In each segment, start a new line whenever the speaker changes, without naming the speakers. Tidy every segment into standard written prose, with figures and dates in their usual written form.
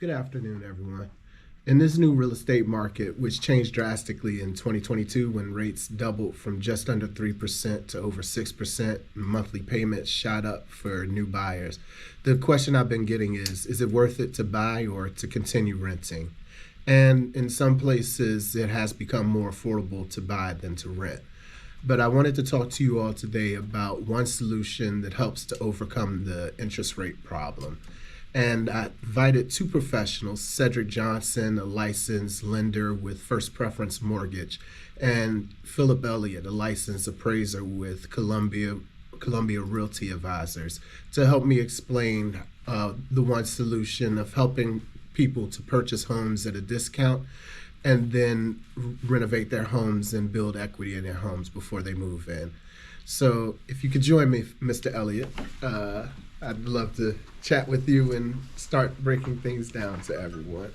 Good afternoon, everyone. In this new real estate market, which changed drastically in 2022 when rates doubled from just under 3% to over 6%, monthly payments shot up for new buyers, the question I've been getting is it worth it to buy or to continue renting? And in some places, it has become more affordable to buy than to rent. But I wanted to talk to you all today about one solution that helps to overcome the interest rate problem. And I invited two professionals, Cedric Johnson, a licensed lender with First Preference Mortgage, and Phillip Elliott, a licensed appraiser with Columbia Realty Advisors, to help me explain the one solution of helping people to purchase homes at a discount and then renovate their homes and build equity in their homes before they move in. So if you could join me, Mr. Elliott, I'd love to chat with you and start breaking things down to everyone.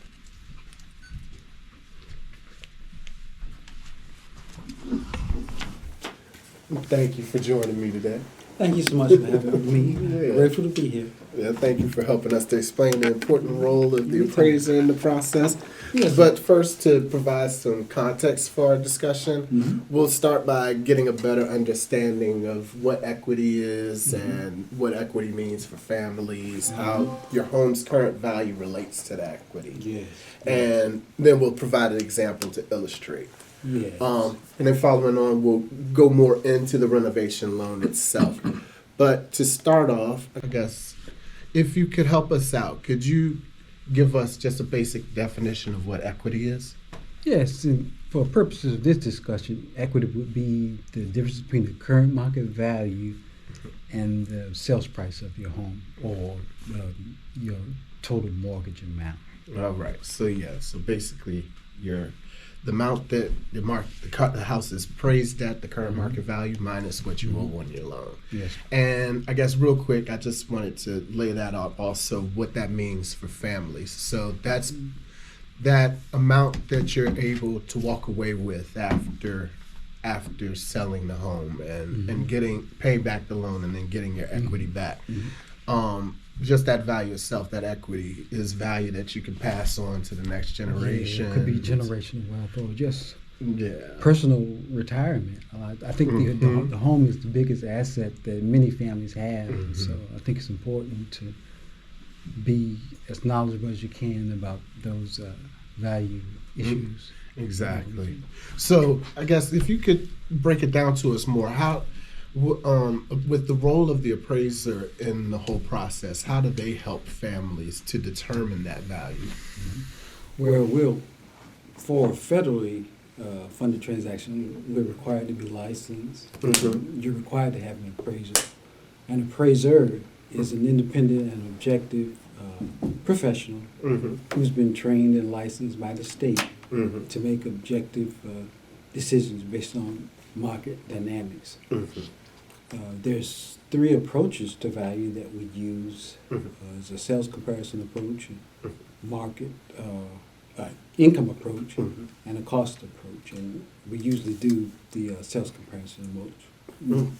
Thank you for joining me today.
Thank you so much for having me.
Yeah.
Grateful to be here.
Yeah, thank you for helping us to explain the important role of the appraiser in the process.
Yes.
But first, to provide some context for our discussion, we'll start by getting a better understanding of what equity is and what equity means for families, how your home's current value relates to the equity.
Yes.
And then we'll provide an example to illustrate.
Yes.
And then following on, we'll go more into the renovation loan itself. But to start off, I guess, if you could help us out, could you give us just a basic definition of what equity is?
Yes, and for purposes of this discussion, equity would be the difference between the current market value and the sales price of your home or your total mortgage amount.
All right. So basically, the amount that the house is appraised at, the current market value minus what you owe on your loan.
Yes.
And I guess real quick, I just wanted to lay that out also, what that means for families. So that's that amount that you're able to walk away with after selling the home and paying back the loan and then getting your equity back. Just that value itself, that equity, is value that you can pass on to the next generation.
Yeah, it could be generational wealth or just
Yeah.
personal retirement. I think the home is the biggest asset that many families have. So I think it's important to be as knowledgeable as you can about those value issues.
Exactly. So I guess if you could break it down to us more, how, with the role of the appraiser in the whole process, how do they help families to determine that value?
Well, for federally funded transaction, we're required to be licensed. You're required to have an appraiser. An appraiser is an independent and objective professional who's been trained and licensed by the state to make objective decisions based on market dynamics. There's three approaches to value that we use. There's a sales comparison approach, market income approach, and a cost approach. And we usually do the sales comparison approach.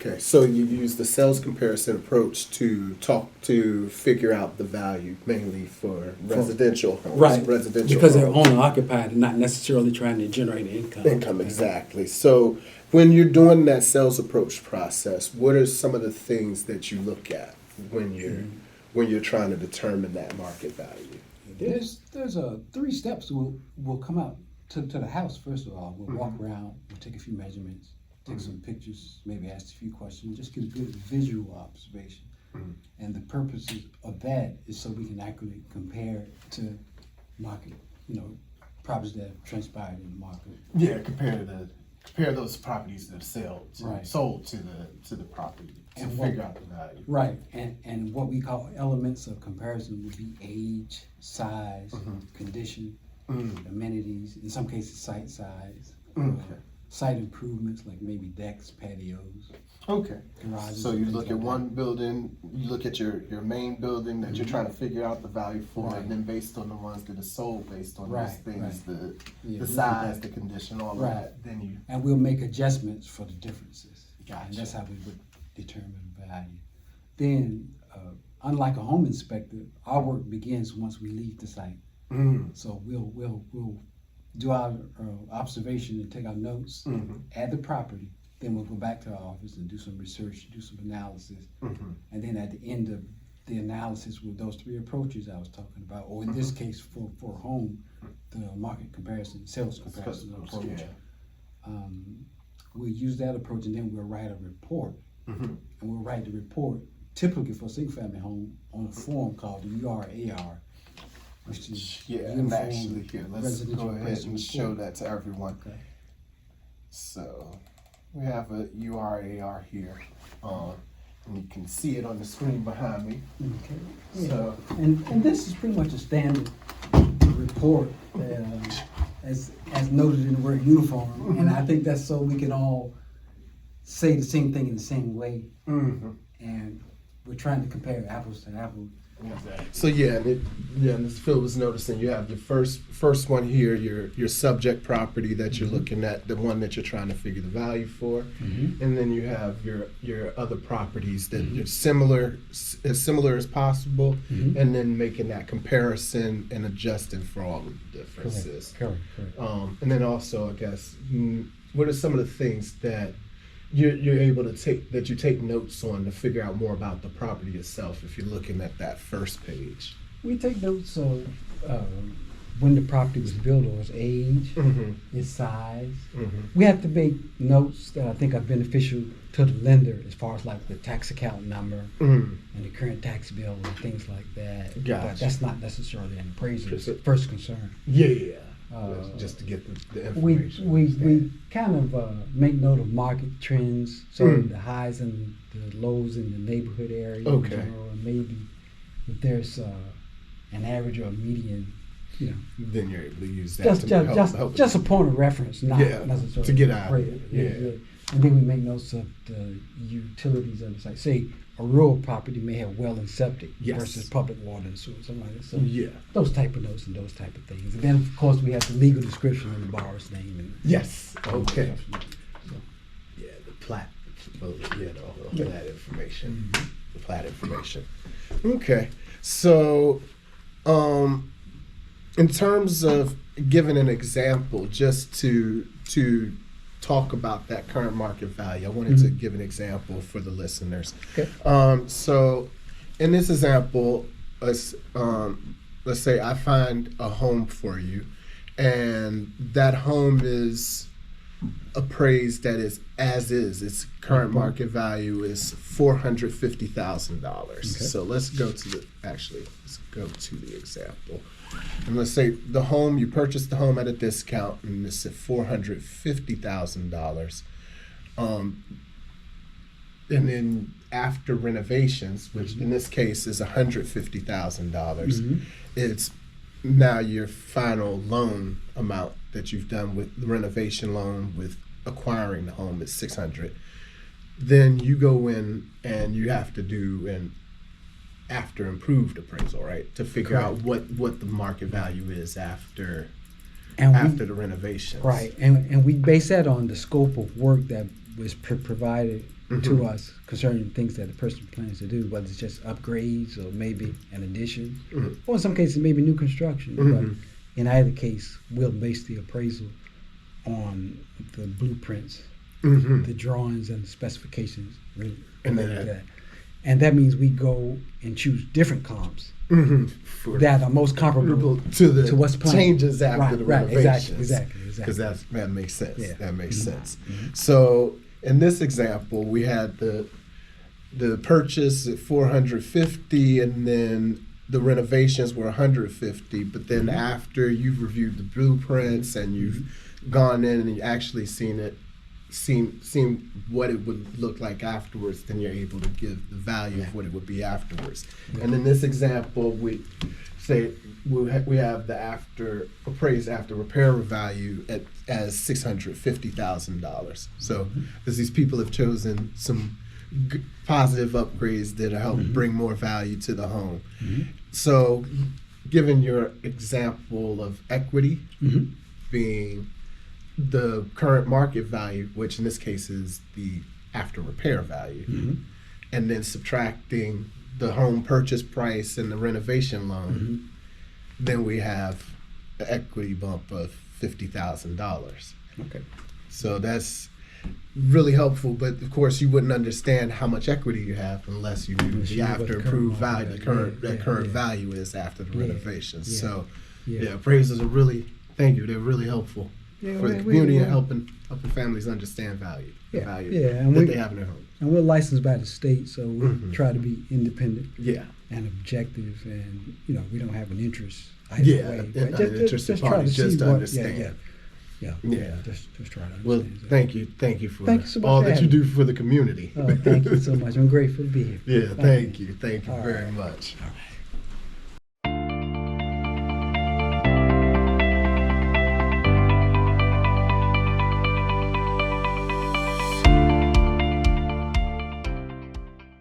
Okay, so you use the sales comparison approach to figure out the value, mainly for residential homes.
Right,
residential
because
homes.
they're owner occupied and not necessarily trying to generate income.
Income, exactly. So when you're doing that sales approach process, what are some of the things that you look at when you're trying to determine that market value?
There's three steps. We'll come out to the house first of all. We'll walk around. We'll take a few measurements, take some pictures, maybe ask a few questions, just get a good visual observation. And the purpose of that is so we can accurately compare it to market, properties that have transpired in the market.
Yeah, compare those properties that are sold to the property to figure out the value.
Right, and what we call elements of comparison would be age, size, condition, amenities, in some cases site size, site improvements like maybe decks, patios.
Okay.
Garages.
So you look at one building, you look at your main building that you're trying to figure out the value for, and then based on the ones that are sold, based on those things, the size, the condition, all of that, then you...
And we'll make adjustments for the differences.
Gotcha.
And that's how we would determine value. Then, unlike a home inspector, our work begins once we leave the site. So we'll do our observation and take our notes at the property. Then we'll go back to our office and do some research, do some analysis, and then at the end of the analysis with those three approaches I was talking about, or in this case for home, the market comparison, sales comparison approach. We'll use that approach, and then we'll write a report, and we'll write the report typically for a single family home on a form called the URAR, which is
and actually here, let's go ahead and
report.
show that to everyone.
Okay.
So we have a URAR here, and you can see it on the screen behind me.
Okay.
So,
and this is pretty much a standard report, as noted in the word uniform, and I think that's so we can all say the same thing in the same way, and we're trying to compare apples to apples.
So and as Phil was noticing, you have your first one here, your subject property that you're looking at, the one that you're trying to figure the value for, and then you have your other properties that you're as similar as possible, and then making that comparison and adjusting for all of the differences.
Correct.
And then also, I guess, what are some of the things that you're able to take notes on to figure out more about the property itself if you're looking at that first page?
We take notes of when the property was built, or its age, its size. We have to make notes that I think are beneficial to the lender, as far as like the tax account number and the current tax bill and things like that.
Gotcha.
But that's not necessarily an appraiser's first concern.
Just to get the
We
information.
kind of make note of market trends, so the highs and the lows in the neighborhood area in general, and maybe if there's an average or a median,
then you're able to use that
just a point of reference, not necessarily
to get out.
And then we make notes of the utilities of the site. Say a rural property may have well and septic versus public water and sewer, something like that. So those type of notes and those type of things. And then of course we have the legal description of the borrower's name. And
The plat. All that information. The plat information. Okay. So, in terms of giving an example, just to talk about that current market value, I wanted to give an example for the listeners.
Okay.
So in this example, let's say I find a home for you, and that home is appraised that is as is. Its current market value is $450,000. So let's go to the example. And let's say you purchased the home at a discount, and it's at $450,000. And then after renovations, which in this case is $150,000, it's now your final loan amount that you've done with the renovation loan with acquiring the home is $600,000. Then you go in and you have to do an after improved appraisal, right? To figure out what the market value is after the renovations.
Right, and we base that on the scope of work that was provided to us concerning things that the person plans to do, whether it's just upgrades or maybe an addition, or in some cases maybe new construction. But in either case, we'll base the appraisal on the blueprints, the drawings and the specifications, and that means we go and choose different comps that are most comparable to what's planned.
Changes after the renovations.
Exactly.
Because that makes sense. Yeah. That makes sense. So in this example, we had the purchase at $450,000, and then the renovations were $150,000. But then after you've reviewed the blueprints and you've gone in and you actually seen what it would look like afterwards, then you're able to give the value of what it would be afterwards. And in this example, we say we have the appraised after repair value as $650,000. So because these people have chosen some positive upgrades that help bring more value to the home. So given your example of equity being the current market value, which in this case is the after repair value, and then subtracting the home purchase price and the renovation loan, then we have an equity bump of $50,000.
Okay.
So that's really helpful, but of course you wouldn't understand how much equity you have unless you knew
Unless
the
you knew what the
after
current
approved
market
value,
value,
the current
yeah.
value is after the
Yeah,
renovations.
yeah,
So
yeah.
appraisals are really, thank you, they're really helpful
Yeah,
for the community and helping families understand value, the value
and
that they have in their homes.
And we're licensed by the state, so we
Mhm.
try to be independent
Yeah.
and objective, and we don't have an interest either
Yeah,
way.
and
But
uninterested
try
parties,
see
just to
what-
understand.
Yeah.
Yeah.
Just try to understand.
Well,
that.
thank you for
Thank you so much
all
for
that you
having
do for the community.
Oh, thank you so much. I'm grateful to be here.
Yeah, thank you
All
very
right.
much.
All right.